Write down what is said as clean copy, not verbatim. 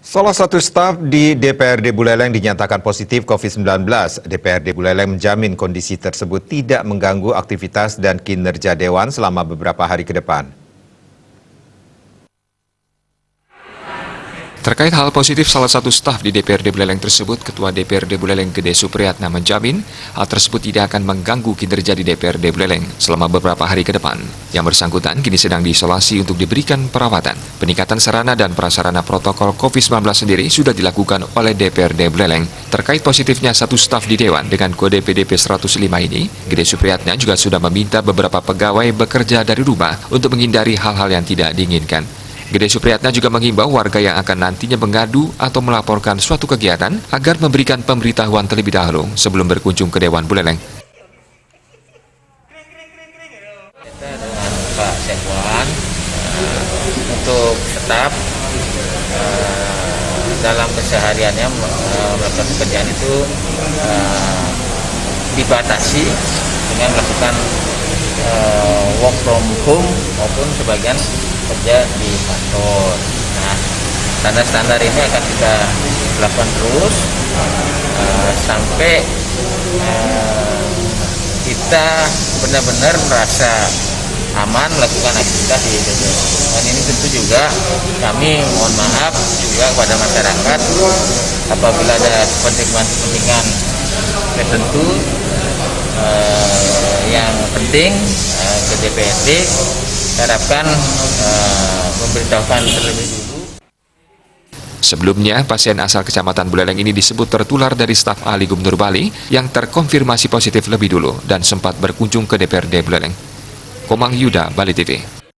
Salah satu staf di DPRD Buleleng dinyatakan positif COVID-19. DPRD Buleleng menjamin kondisi tersebut tidak mengganggu aktivitas dan kinerja Dewan selama beberapa hari ke depan. Terkait hal positif salah satu staf di DPRD Buleleng tersebut, Ketua DPRD Buleleng Gede Supriyatna menjamin hal tersebut tidak akan mengganggu kinerja di DPRD Buleleng selama beberapa hari ke depan. Yang bersangkutan kini sedang diisolasi untuk diberikan perawatan. Peningkatan sarana dan prasarana protokol COVID-19 sendiri sudah dilakukan oleh DPRD Buleleng. Terkait positifnya satu staf di Dewan dengan kode PDP 105 ini, Gede Supriyatna juga sudah meminta beberapa pegawai bekerja dari rumah untuk menghindari hal-hal yang tidak diinginkan. Gede Supriyatna juga menghimbau warga yang akan nantinya mengadu atau melaporkan suatu kegiatan agar memberikan pemberitahuan terlebih dahulu sebelum berkunjung ke Dewan Buleleng. Kita dengan Pak Sekwan untuk staf dalam kesehariannya melakukan pekerjaan itu dibatasi dengan melakukan work from home maupun sebagian kerja di kantor. Nah, standar-standar ini akan kita lakukan terus sampai kita benar-benar merasa aman melakukan aktivitas di DPR. Dan ini tentu juga kami mohon maaf juga kepada masyarakat apabila ada kepentingan tertentu yang penting ke DPRD, harapkan memberitahukan terlebih dulu. Sebelumnya, pasien asal Kecamatan Buleleng ini disebut tertular dari staf ahli Gubernur Bali yang terkonfirmasi positif lebih dulu dan sempat berkunjung ke DPRD Buleleng. Komang Yuda, Bali TV.